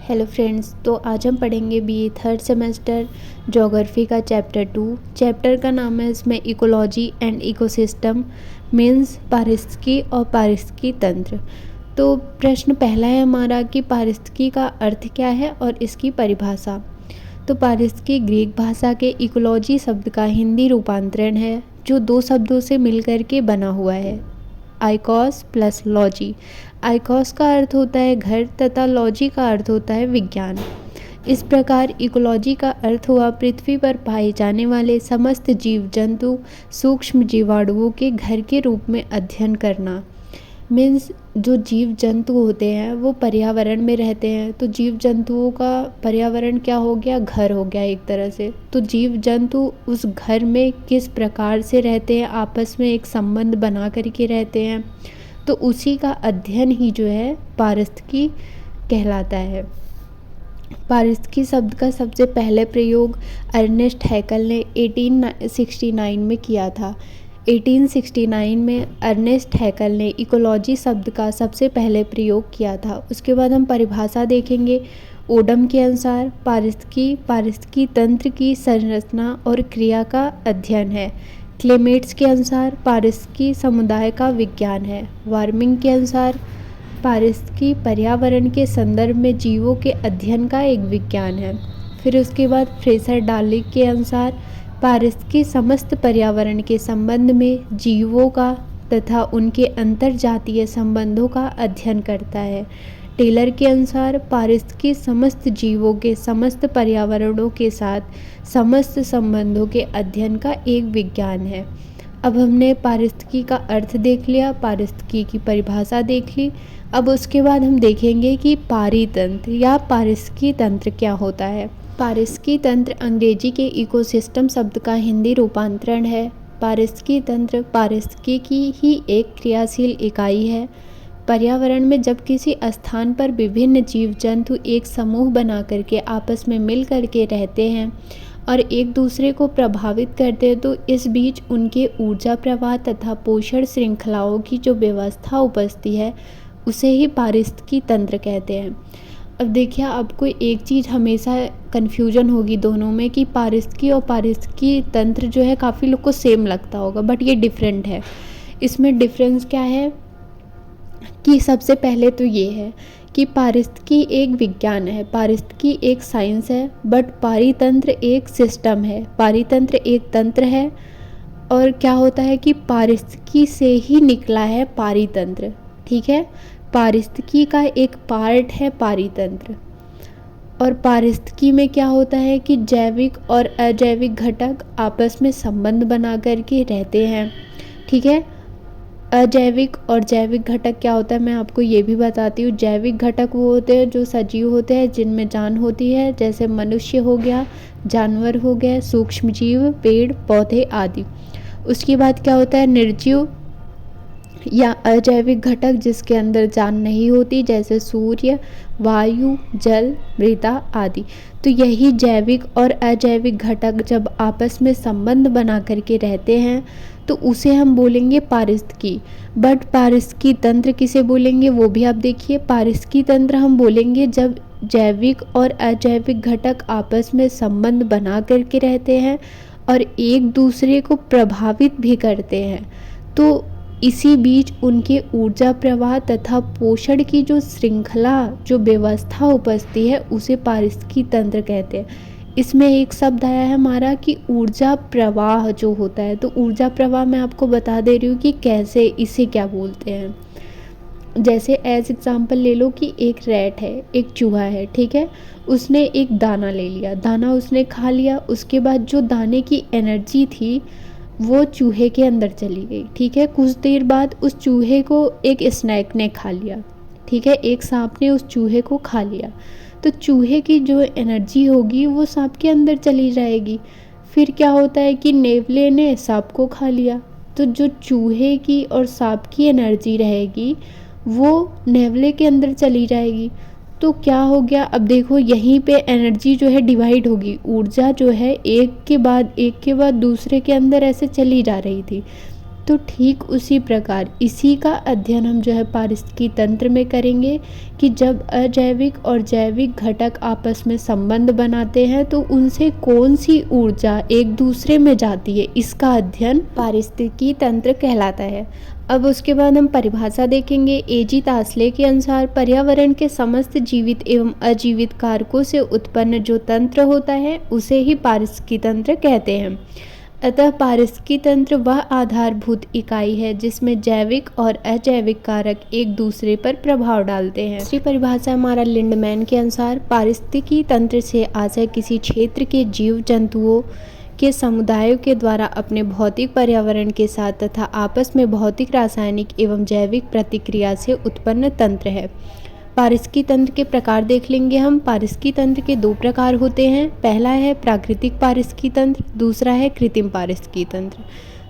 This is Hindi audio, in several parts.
हेलो फ्रेंड्स, तो आज हम पढ़ेंगे बीए थर्ड सेमेस्टर ज्योग्राफी का चैप्टर 2। चैप्टर का नाम है इसमें इकोलॉजी एंड इकोसिस्टम मीन्स पारिस्थितिकी और पारिस्थितिकी तंत्र। तो प्रश्न पहला है हमारा कि पारिस्थितिकी का अर्थ क्या है और इसकी परिभाषा। तो पारिस्थितिकी ग्रीक भाषा के इकोलॉजी शब्द का हिंदी रूपांतरण है जो दो शब्दों से मिलकर के बना हुआ है, आइकॉस प्लस लॉजी। आइकॉस का अर्थ होता है घर तथा लॉजी का अर्थ होता है विज्ञान। इस प्रकार इकोलॉजी का अर्थ हुआ पृथ्वी पर पाए जाने वाले समस्त जीव जंतु सूक्ष्म जीवाणुओं के घर के रूप में अध्ययन करना। मीन्स जो जीव जंतु होते हैं वो पर्यावरण में रहते हैं, तो जीव जंतुओं का पर्यावरण क्या हो गया, घर हो गया एक तरह से। तो जीव जंतु उस घर में किस प्रकार से रहते हैं, आपस में एक संबंध बना करके रहते हैं, तो उसी का अध्ययन ही जो है पारिस्थितिकी कहलाता है। पारिस्थितिकी शब्द का सबसे पहले प्रयोग अर्नेस्ट हैकल ने 1869 में किया था। 1869 में अर्नेस्ट हैकल ने इकोलॉजी शब्द का सबसे पहले प्रयोग किया था। उसके बाद हम परिभाषा देखेंगे। ओडम के अनुसार पारिस्थितिकी तंत्र की संरचना और क्रिया का अध्ययन है। क्लेमेट्स के अनुसार पारिस्थितिकी समुदाय का विज्ञान है। वार्मिंग के अनुसार पारिस्थितिकी पर्यावरण के संदर्भ में जीवों के अध्ययन का एक विज्ञान है। फिर उसके बाद फ्रेसर डार्लिंग के अनुसार पारिस्थितिकी समस्त पर्यावरण के संबंध में जीवों का तथा उनके अंतरजातीय संबंधों का अध्ययन करता है। टेलर के अनुसार पारिस्थितिकी समस्त जीवों के समस्त पर्यावरणों के साथ समस्त संबंधों के अध्ययन का एक विज्ञान है। अब हमने पारिस्थितिकी का अर्थ देख लिया, पारिस्थितिकी की परिभाषा देख ली। अब उसके बाद हम देखेंगे कि पारितंत्र या पारिस्थितिकी तंत्र क्या होता है। पारिस्थितिकी तंत्र अंग्रेजी के इकोसिस्टम शब्द का हिंदी रूपांतरण है। पारिस्थितिकी तंत्र पारिस्थितिकी की ही एक क्रियाशील इकाई है। पर्यावरण में जब किसी स्थान पर विभिन्न जीव जंतु एक समूह बना करके आपस में मिल करके रहते हैं और एक दूसरे को प्रभावित करते हैं, तो इस बीच उनके ऊर्जा प्रवाह तथा पोषण श्रृंखलाओं की जो व्यवस्था उपजती है उसे ही पारिस्थितिकी तंत्र कहते हैं। अब देखिए, आपको एक चीज़ हमेशा कन्फ्यूजन होगी दोनों में कि पारिस्थितिकी और पारिस्थितिकी तंत्र जो है काफ़ी लोग को सेम लगता होगा, बट ये डिफरेंट है। इसमें डिफरेंस क्या है कि सबसे पहले तो ये है कि पारिस्थितिकी एक विज्ञान है, पारिस्थितिकी एक साइंस है, बट पारितंत्र एक सिस्टम है, पारितंत्र एक तंत्र है। और क्या होता है कि पारिस्थितिकी से ही निकला है पारितंत्र, ठीक है। पारिस्थितिकी का एक पार्ट है पारितंत्र। और पारिस्थितिकी में क्या होता है कि जैविक और अजैविक घटक आपस में संबंध बना करके रहते हैं, ठीक है। अजैविक और जैविक घटक क्या होता है मैं आपको ये भी बताती हूँ। जैविक घटक वो होते हैं जो सजीव होते हैं, जिनमें जान होती है, जैसे मनुष्य हो गया, जानवर हो गए, सूक्ष्म जीव, पेड़ पौधे आदि। उसके बाद क्या होता है निर्जीव या अजैविक घटक जिसके अंदर जान नहीं होती, जैसे सूर्य, वायु, जल, मृदा आदि। तो यही जैविक और अजैविक घटक जब आपस में संबंध बना करके रहते हैं तो उसे हम बोलेंगे पारिस्थितिकी। बट पारिस्थितिकी तंत्र किसे बोलेंगे वो भी आप देखिए। पारिस्थितिकी तंत्र हम बोलेंगे जब जैविक और अजैविक घटक आपस में संबंध बना करके रहते हैं और एक दूसरे को प्रभावित भी करते हैं, तो इसी बीच उनके ऊर्जा प्रवाह तथा पोषण की जो श्रृंखला जो व्यवस्था उपजती है उसे पारिस्थितिकी तंत्र कहते हैं। इसमें एक शब्द आया है हमारा कि ऊर्जा प्रवाह जो होता है, तो ऊर्जा प्रवाह मैं आपको बता दे रही हूँ कि कैसे, इसे क्या बोलते हैं। जैसे एज एग्जाम्पल ले लो कि एक रैट है, एक चूहा है, ठीक है। उसने एक दाना ले लिया, दाना उसने खा लिया। उसके बाद जो दाने की एनर्जी थी वो चूहे के अंदर चली गई, ठीक है। कुछ देर बाद उस चूहे को एक स्नैक ने खा लिया, ठीक है, एक सांप ने उस चूहे को खा लिया। तो चूहे की जो एनर्जी होगी वो सांप के अंदर चली जाएगी। फिर क्या होता है कि नेवले ने सांप को खा लिया, तो जो चूहे की और सांप की एनर्जी रहेगी वो नेवले के अंदर चली जाएगी। तो क्या हो गया, अब देखो यहीं पे एनर्जी जो है डिवाइड होगी, ऊर्जा जो है एक के बाद दूसरे के अंदर ऐसे चली जा रही थी। तो ठीक उसी प्रकार इसी का अध्ययन हम जो है पारिस्थितिकी तंत्र में करेंगे कि जब अजैविक और जैविक घटक आपस में संबंध बनाते हैं तो उनसे कौन सी ऊर्जा एक दूसरे में जाती है, इसका अध्ययन पारिस्थितिकी तंत्र कहलाता है। अब उसके बाद हम परिभाषा देखेंगे। एजी तासले के अनुसार पर्यावरण के समस्त जीवित एवं अजीवित कारकों से उत्पन्न जो तंत्र होता है उसे ही पारिस्थितिकी तंत्र कहते हैं। अतः पारिस्थितिकी तंत्र वह आधारभूत इकाई है जिसमें जैविक और अजैविक कारक एक दूसरे पर प्रभाव डालते हैं। दूसरी परिभाषा हमारा लिंडमैन के अनुसार पारिस्थितिकी तंत्र से आशय किसी क्षेत्र के जीव जंतुओं के समुदायों के द्वारा अपने भौतिक पर्यावरण के साथ तथा आपस में भौतिक, रासायनिक एवं जैविक प्रतिक्रिया से उत्पन्न तंत्र है। पारिस्थितिकी तंत्र के प्रकार देख लेंगे हम। पारिस्थितिकी तंत्र के दो प्रकार होते हैं। पहला है प्राकृतिक पारिस्थितिकी तंत्र, दूसरा है कृत्रिम पारिस्थितिकी तंत्र।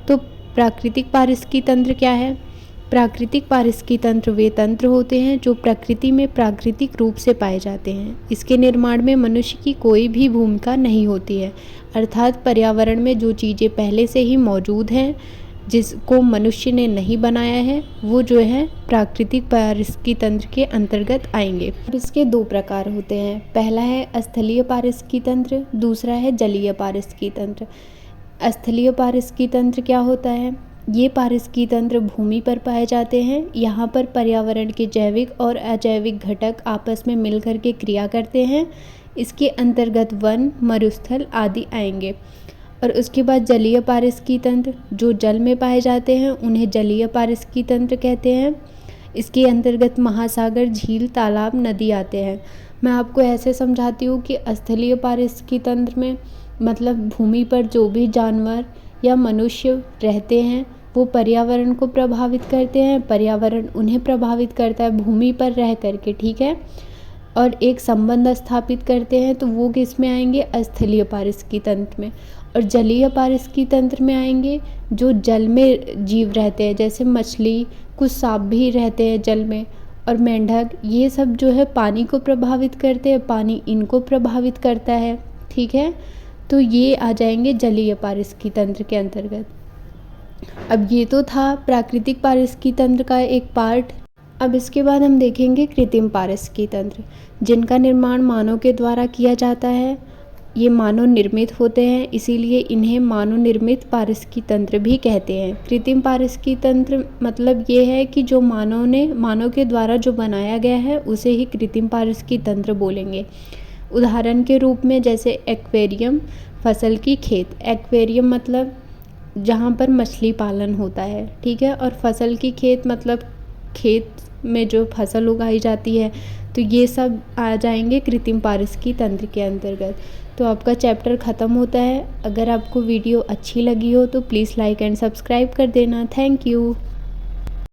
तो प्राकृतिक पारिस्थितिकी तंत्र क्या है? प्राकृतिक पारिस्थितिकी तंत्र वे तंत्र होते हैं जो प्रकृति में प्राकृतिक रूप से पाए जाते हैं। इसके निर्माण में मनुष्य की कोई भी भूमिका नहीं होती है, अर्थात पर्यावरण में जो चीज़ें पहले से ही मौजूद हैं जिसको मनुष्य ने नहीं बनाया है वो जो है प्राकृतिक पारिस्थितिकी तंत्र के अंतर्गत आएंगे। इसके दो प्रकार होते हैं। पहला है स्थलीय पारिस्थितिकी तंत्र, दूसरा है जलीय पारिस्थितिकी तंत्र। स्थलीय पारिस्थितिकी तंत्र क्या होता है? ये पारिस्थितिकी तंत्र भूमि पर पाए जाते हैं। यहाँ पर पर्यावरण के जैविक और अजैविक घटक आपस में मिलकर के क्रिया करते हैं। इसके अंतर्गत वन, मरुस्थल आदि आएंगे। और उसके बाद जलीय पारिस्थितिकी तंत्र जो जल में पाए जाते हैं उन्हें जलीय पारिस्थितिकी तंत्र कहते हैं। इसके अंतर्गत महासागर, झील, तालाब, नदी आते हैं। मैं आपको ऐसे समझाती हूँ कि स्थलीय पारिस्थितिकी तंत्र में मतलब भूमि पर जो भी जानवर या मनुष्य रहते हैं वो पर्यावरण को प्रभावित करते हैं, पर्यावरण उन्हें प्रभावित करता है भूमि पर रह करके, ठीक है, और एक संबंध स्थापित करते हैं। तो वो किस में आएंगे? स्थलीय पारिस्थितिकी तंत्र में। और जलीय पारिस्थितिकी तंत्र में आएंगे जो जल में जीव रहते हैं, जैसे मछली, कुछ सांप भी रहते हैं जल में, और मेंढक, ये सब जो है पानी को प्रभावित करते हैं, पानी इनको प्रभावित करता है, ठीक है। तो ये आ जाएंगे जलीय पारिस्थितिकी तंत्र के अंतर्गत। अब ये तो था प्राकृतिक पारिस्थितिकी तंत्र का एक पार्ट। अब इसके बाद हम देखेंगे कृत्रिम पारिस्थितिकी तंत्र, जिनका निर्माण मानव के द्वारा किया जाता है। ये मानव निर्मित होते हैं, इसीलिए इन्हें मानव निर्मित पारिस्थितिकी तंत्र भी कहते हैं। कृत्रिम पारिस्थितिकी तंत्र मतलब ये है कि जो मानव के द्वारा जो बनाया गया है उसे ही कृत्रिम पारिस्थितिकी तंत्र बोलेंगे। उदाहरण के रूप में जैसे एक्वेरियम, फसल की खेत। एक्वेरियम मतलब जहाँ पर मछली पालन होता है, ठीक है, और फसल की खेत मतलब खेत में जो फसल उगाई जाती है। तो ये सब आ जाएंगे कृत्रिम पारिस्थितिकी तंत्र के अंतर्गत। तो आपका चैप्टर ख़त्म होता है। अगर आपको वीडियो अच्छी लगी हो तो प्लीज़ लाइक एंड सब्सक्राइब कर देना। Thank you.